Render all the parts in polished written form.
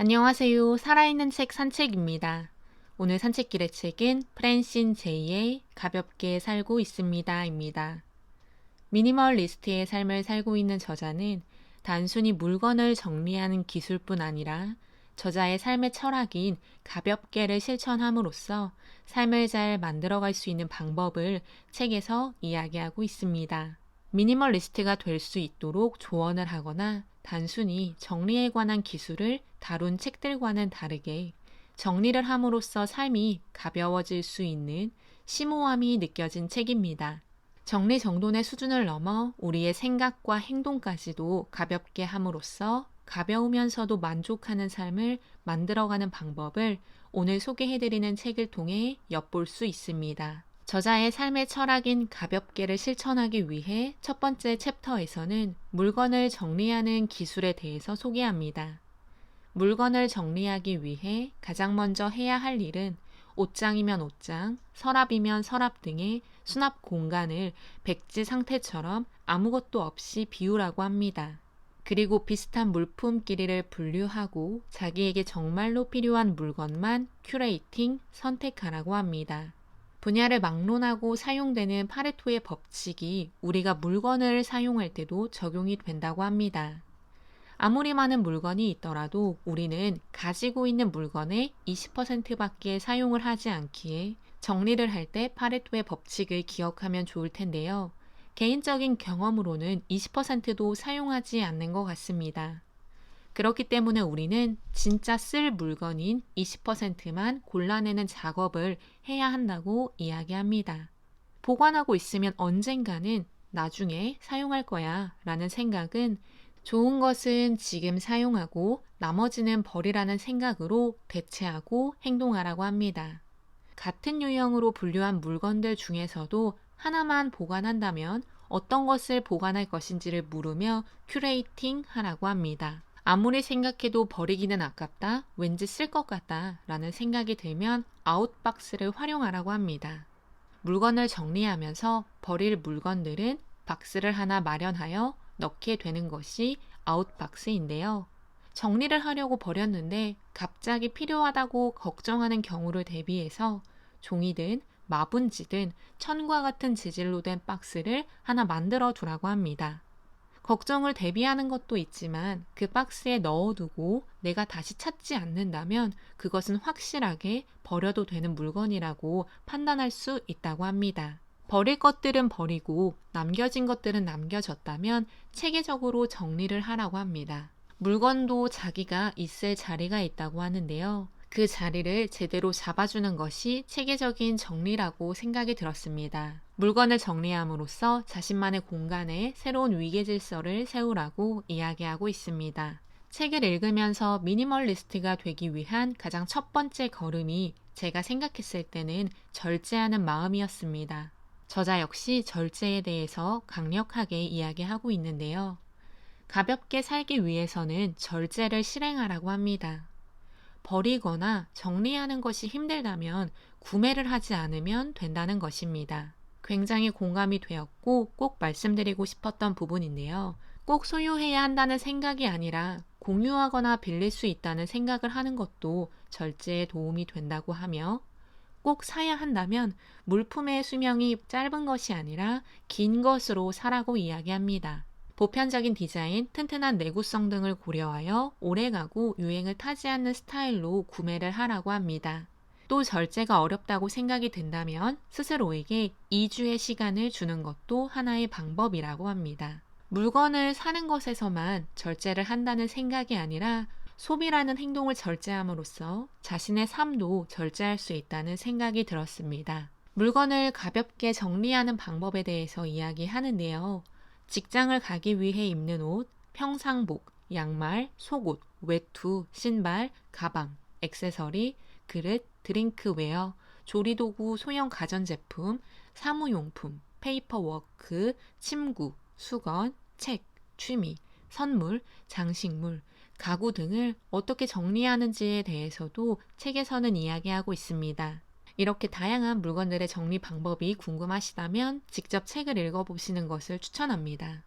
안녕하세요. 살아있는 책 산책입니다. 오늘 산책길의 책은 프랜신 제이의 가볍게 살고 있습니다입니다. 미니멀리스트의 삶을 살고 있는 저자는 단순히 물건을 정리하는 기술뿐 아니라 저자의 삶의 철학인 가볍게를 실천함으로써 삶을 잘 만들어갈 수 있는 방법을 책에서 이야기하고 있습니다. 미니멀리스트가 될 수 있도록 조언을 하거나 단순히 정리에 관한 기술을 다룬 책들과는 다르게 정리를 함으로써 삶이 가벼워질 수 있는 심오함이 느껴진 책입니다. 정리정돈의 수준을 넘어 우리의 생각과 행동까지도 가볍게 함으로써 가벼우면서도 만족하는 삶을 만들어가는 방법을 오늘 소개해드리는 책을 통해 엿볼 수 있습니다. 저자의 삶의 철학인 가볍게를 실천하기 위해 첫 번째 챕터에서는 물건을 정리하는 기술에 대해서 소개합니다. 물건을 정리하기 위해 가장 먼저 해야 할 일은 옷장이면 옷장, 서랍이면 서랍 등의 수납 공간을 백지 상태처럼 아무것도 없이 비우라고 합니다. 그리고 비슷한 물품끼리를 분류하고 자기에게 정말로 필요한 물건만 큐레이팅, 선택하라고 합니다. 분야를 막론하고 사용되는 파레토의 법칙이 우리가 물건을 사용할 때도 적용이 된다고 합니다. 아무리 많은 물건이 있더라도 우리는 가지고 있는 물건의 20%밖에 사용을 하지 않기에 정리를 할 때 파레토의 법칙을 기억하면 좋을 텐데요. 개인적인 경험으로는 20%도 사용하지 않는 것 같습니다. 그렇기 때문에 우리는 진짜 쓸 물건인 20%만 골라내는 작업을 해야 한다고 이야기합니다. 보관하고 있으면 언젠가는 나중에 사용할 거야 라는 생각은 좋은 것은 지금 사용하고 나머지는 버리라는 생각으로 대체하고 행동하라고 합니다. 같은 유형으로 분류한 물건들 중에서도 하나만 보관한다면 어떤 것을 보관할 것인지를 물으며 큐레이팅 하라고 합니다. 아무리 생각해도 버리기는 아깝다, 왠지 쓸 것 같다 라는 생각이 들면 아웃박스를 활용하라고 합니다. 물건을 정리하면서 버릴 물건들은 박스를 하나 마련하여 넣게 되는 것이 아웃박스인데요. 정리를 하려고 버렸는데 갑자기 필요하다고 걱정하는 경우를 대비해서 종이든 마분지든 천과 같은 재질로 된 박스를 하나 만들어 두라고 합니다. 걱정을 대비하는 것도 있지만 그 박스에 넣어두고 내가 다시 찾지 않는다면 그것은 확실하게 버려도 되는 물건이라고 판단할 수 있다고 합니다. 버릴 것들은 버리고 남겨진 것들은 남겨졌다면 체계적으로 정리를 하라고 합니다. 물건도 자기가 있을 자리가 있다고 하는데요. 그 자리를 제대로 잡아주는 것이 체계적인 정리라고 생각이 들었습니다. 물건을 정리함으로써 자신만의 공간에 새로운 위계 질서를 세우라고 이야기하고 있습니다. 책을 읽으면서 미니멀리스트가 되기 위한 가장 첫 번째 걸음이 제가 생각했을 때는 절제하는 마음이었습니다. 저자 역시 절제에 대해서 강력하게 이야기하고 있는데요. 가볍게 살기 위해서는 절제를 실행하라고 합니다. 버리거나 정리하는 것이 힘들다면 구매를 하지 않으면 된다는 것입니다. 굉장히 공감이 되었고 꼭 말씀드리고 싶었던 부분인데요. 꼭 소유해야 한다는 생각이 아니라 공유하거나 빌릴 수 있다는 생각을 하는 것도 절제에 도움이 된다고 하며 꼭 사야 한다면 물품의 수명이 짧은 것이 아니라 긴 것으로 사라고 이야기합니다. 보편적인 디자인, 튼튼한 내구성 등을 고려하여 오래가고 유행을 타지 않는 스타일로 구매를 하라고 합니다. 또 절제가 어렵다고 생각이 든다면 스스로에게 2주의 시간을 주는 것도 하나의 방법이라고 합니다. 물건을 사는 것에서만 절제를 한다는 생각이 아니라 소비라는 행동을 절제함으로써 자신의 삶도 절제할 수 있다는 생각이 들었습니다. 물건을 가볍게 정리하는 방법에 대해서 이야기하는데요. 직장을 가기 위해 입는 옷, 평상복, 양말, 속옷, 외투, 신발, 가방, 액세서리, 그릇, 드링크웨어, 조리도구, 소형 가전제품, 사무용품, 페이퍼워크, 침구, 수건, 책, 취미, 선물, 장식물, 가구 등을 어떻게 정리하는지에 대해서도 책에서는 이야기하고 있습니다. 이렇게 다양한 물건들의 정리 방법이 궁금하시다면 직접 책을 읽어보시는 것을 추천합니다.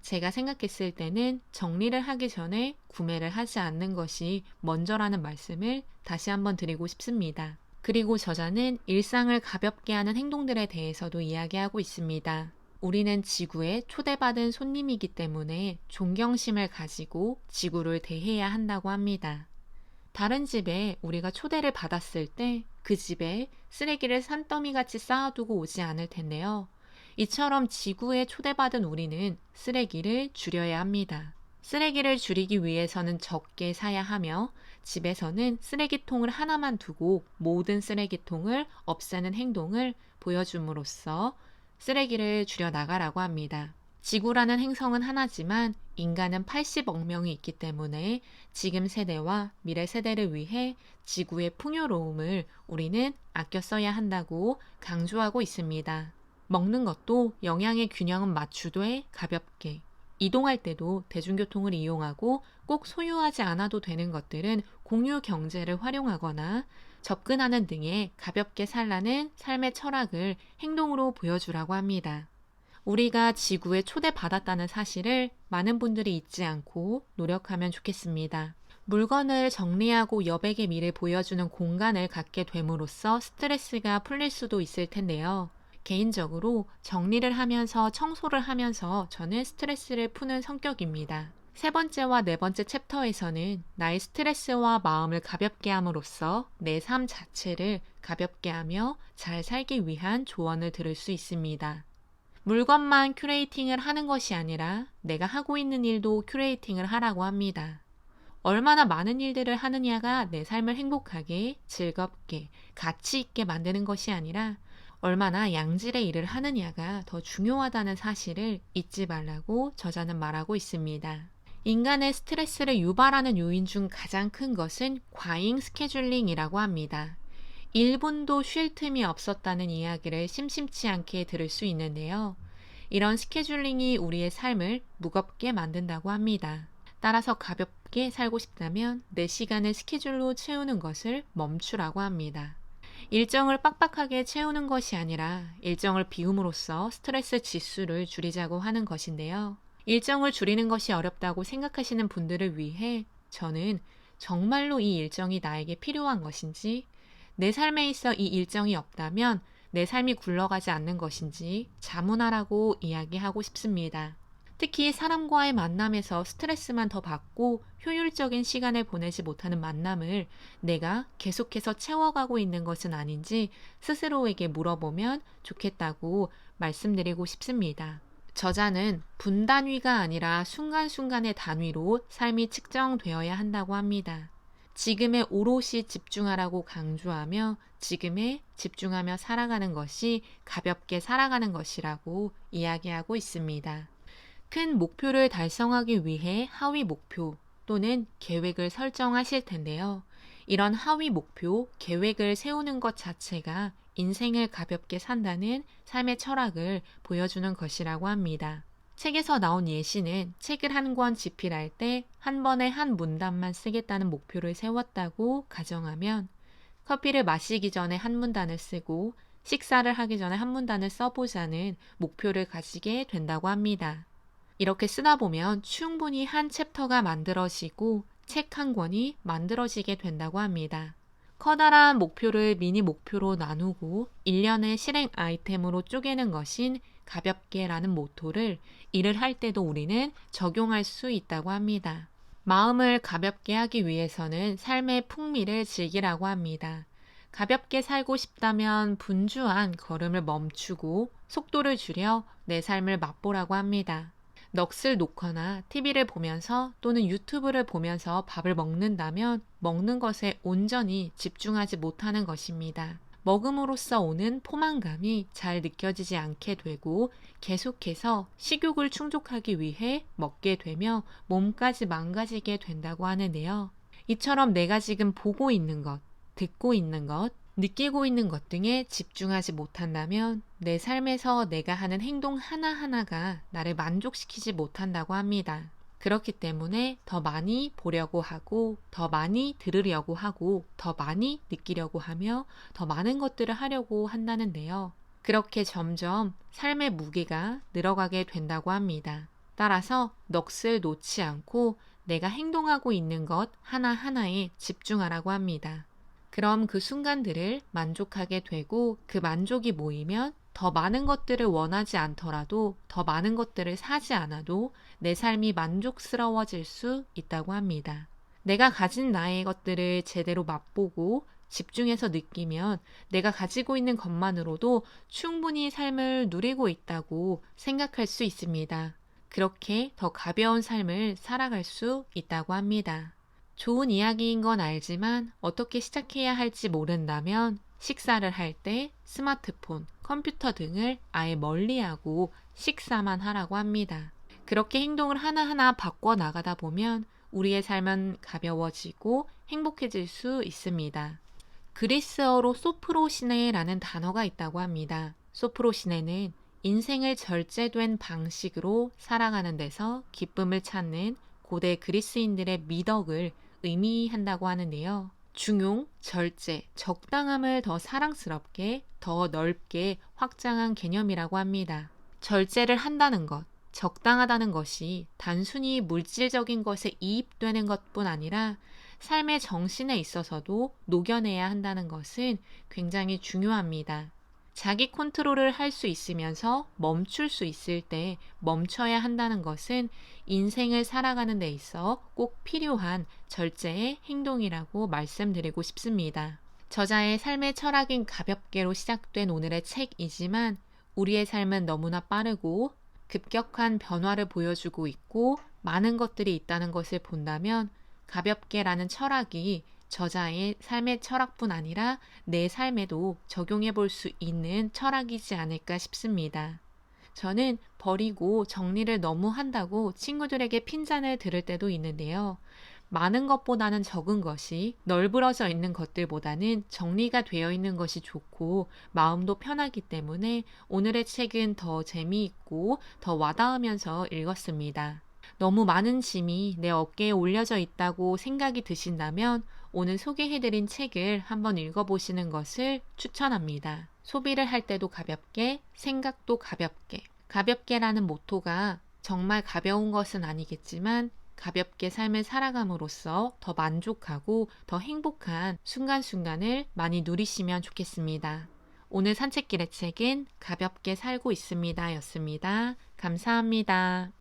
제가 생각했을 때는 정리를 하기 전에 구매를 하지 않는 것이 먼저라는 말씀을 다시 한번 드리고 싶습니다. 그리고 저자는 일상을 가볍게 하는 행동들에 대해서도 이야기하고 있습니다. 우리는 지구에 초대받은 손님이기 때문에 존경심을 가지고 지구를 대해야 한다고 합니다. 다른 집에 우리가 초대를 받았을 때 그 집에 쓰레기를 산더미같이 쌓아두고 오지 않을 텐데요. 이처럼 지구에 초대받은 우리는 쓰레기를 줄여야 합니다. 쓰레기를 줄이기 위해서는 적게 사야 하며 집에서는 쓰레기통을 하나만 두고 모든 쓰레기통을 없애는 행동을 보여줌으로써 쓰레기를 줄여 나가라고 합니다. 지구라는 행성은 하나지만 인간은 80억 명이 있기 때문에 지금 세대와 미래 세대를 위해 지구의 풍요로움을 우리는 아껴 써야 한다고 강조하고 있습니다. 먹는 것도 영양의 균형은 맞추되 가볍게, 이동할 때도 대중교통을 이용하고 꼭 소유하지 않아도 되는 것들은 공유 경제를 활용하거나 접근하는 등의 가볍게 살라는 삶의 철학을 행동으로 보여주라고 합니다. 우리가 지구에 초대받았다는 사실을 많은 분들이 잊지 않고 노력하면 좋겠습니다. 물건을 정리하고 여백의 미를 보여주는 공간을 갖게 됨으로써 스트레스가 풀릴 수도 있을 텐데요. 개인적으로 정리를 하면서 청소를 하면서 저는 스트레스를 푸는 성격입니다. 세 번째와 네 번째 챕터에서는 나의 스트레스와 마음을 가볍게 함으로써 내 삶 자체를 가볍게 하며 잘 살기 위한 조언을 들을 수 있습니다. 물건만 큐레이팅을 하는 것이 아니라 내가 하고 있는 일도 큐레이팅을 하라고 합니다. 얼마나 많은 일들을 하느냐가 내 삶을 행복하게, 즐겁게, 가치 있게 만드는 것이 아니라 얼마나 양질의 일을 하느냐가 더 중요하다는 사실을 잊지 말라고 저자는 말하고 있습니다. 인간의 스트레스를 유발하는 요인 중 가장 큰 것은 과잉 스케줄링이라고 합니다. 1분도 쉴 틈이 없었다는 이야기를 심심치 않게 들을 수 있는데요. 이런 스케줄링이 우리의 삶을 무겁게 만든다고 합니다. 따라서 가볍게 살고 싶다면 내 시간을 스케줄로 채우는 것을 멈추라고 합니다. 일정을 빡빡하게 채우는 것이 아니라 일정을 비움으로써 스트레스 지수를 줄이자고 하는 것인데요. 일정을 줄이는 것이 어렵다고 생각하시는 분들을 위해 저는 정말로 이 일정이 나에게 필요한 것인지, 내 삶에 있어 이 일정이 없다면 내 삶이 굴러가지 않는 것인지 자문하라고 이야기하고 싶습니다. 특히 사람과의 만남에서 스트레스만 더 받고 효율적인 시간을 보내지 못하는 만남을 내가 계속해서 채워가고 있는 것은 아닌지 스스로에게 물어보면 좋겠다고 말씀드리고 싶습니다. 저자는 분단위가 아니라 순간순간의 단위로 삶이 측정되어야 한다고 합니다. 지금에 오롯이 집중하라고 강조하며 지금에 집중하며 살아가는 것이 가볍게 살아가는 것이라고 이야기하고 있습니다. 큰 목표를 달성하기 위해 하위 목표 또는 계획을 설정하실 텐데요. 이런 하위 목표, 계획을 세우는 것 자체가 인생을 가볍게 산다는 삶의 철학을 보여주는 것이라고 합니다. 책에서 나온 예시는 책을 한 권 집필할 때 한 번에 한 문단만 쓰겠다는 목표를 세웠다고 가정하면 커피를 마시기 전에 한 문단을 쓰고 식사를 하기 전에 한 문단을 써보자는 목표를 가지게 된다고 합니다. 이렇게 쓰다 보면 충분히 한 챕터가 만들어지고 책 한 권이 만들어지게 된다고 합니다. 커다란 목표를 미니 목표로 나누고 일련의 실행 아이템으로 쪼개는 것인 가볍게라는 모토를 일을 할 때도 우리는 적용할 수 있다고 합니다. 마음을 가볍게 하기 위해서는 삶의 풍미를 즐기라고 합니다. 가볍게 살고 싶다면 분주한 걸음을 멈추고 속도를 줄여 내 삶을 맛보라고 합니다. 넋을 놓거나 TV를 보면서 또는 유튜브를 보면서 밥을 먹는다면 먹는 것에 온전히 집중하지 못하는 것입니다. 먹음으로써 오는 포만감이 잘 느껴지지 않게 되고 계속해서 식욕을 충족하기 위해 먹게 되며 몸까지 망가지게 된다고 하는데요. 이처럼 내가 지금 보고 있는 것, 듣고 있는 것, 느끼고 있는 것 등에 집중하지 못한다면 내 삶에서 내가 하는 행동 하나하나가 나를 만족시키지 못한다고 합니다. 그렇기 때문에 더 많이 보려고 하고, 더 많이 들으려고 하고, 더 많이 느끼려고 하며 더 많은 것들을 하려고 한다는데요. 그렇게 점점 삶의 무게가 늘어가게 된다고 합니다. 따라서 넋을 놓지 않고 내가 행동하고 있는 것 하나하나에 집중하라고 합니다. 그럼 그 순간들을 만족하게 되고 그 만족이 모이면 더 많은 것들을 원하지 않더라도 더 많은 것들을 사지 않아도 내 삶이 만족스러워질 수 있다고 합니다. 내가 가진 나의 것들을 제대로 맛보고 집중해서 느끼면 내가 가지고 있는 것만으로도 충분히 삶을 누리고 있다고 생각할 수 있습니다. 그렇게 더 가벼운 삶을 살아갈 수 있다고 합니다. 좋은 이야기인 건 알지만 어떻게 시작해야 할지 모른다면 식사를 할 때 스마트폰, 컴퓨터 등을 아예 멀리하고 식사만 하라고 합니다. 그렇게 행동을 하나하나 바꿔 나가다 보면 우리의 삶은 가벼워지고 행복해질 수 있습니다. 그리스어로 소프로시네라는 단어가 있다고 합니다. 소프로시네는 인생을 절제된 방식으로 살아가는 데서 기쁨을 찾는 고대 그리스인들의 미덕을 의미한다고 하는데요. 중용, 절제, 적당함을 더 사랑스럽게, 더 넓게 확장한 개념이라고 합니다. 절제를 한다는 것, 적당하다는 것이 단순히 물질적인 것에 이입되는 것뿐 아니라 삶의 정신에 있어서도 녹여내야 한다는 것은 굉장히 중요합니다. 자기 컨트롤을 할 수 있으면서 멈출 수 있을 때 멈춰야 한다는 것은 인생을 살아가는 데 있어 꼭 필요한 절제의 행동이라고 말씀드리고 싶습니다. 저자의 삶의 철학인 가볍게로 시작된 오늘의 책이지만 우리의 삶은 너무나 빠르고 급격한 변화를 보여주고 있고 많은 것들이 있다는 것을 본다면 가볍게라는 철학이 저자의 삶의 철학뿐 아니라 내 삶에도 적용해 볼 수 있는 철학이지 않을까 싶습니다. 저는 버리고 정리를 너무 한다고 친구들에게 핀잔을 들을 때도 있는데요. 많은 것보다는 적은 것이 널브러져 있는 것들보다는 정리가 되어 있는 것이 좋고 마음도 편하기 때문에 오늘의 책은 더 재미있고 더 와닿으면서 읽었습니다. 너무 많은 짐이 내 어깨에 올려져 있다고 생각이 드신다면 오늘 소개해드린 책을 한번 읽어보시는 것을 추천합니다. 소비를 할 때도 가볍게, 생각도 가볍게. 가볍게라는 모토가 정말 가벼운 것은 아니겠지만 가볍게 삶을 살아감으로써 더 만족하고 더 행복한 순간순간을 많이 누리시면 좋겠습니다. 오늘 산책길의 책은 가볍게 살고 있습니다 였습니다. 감사합니다.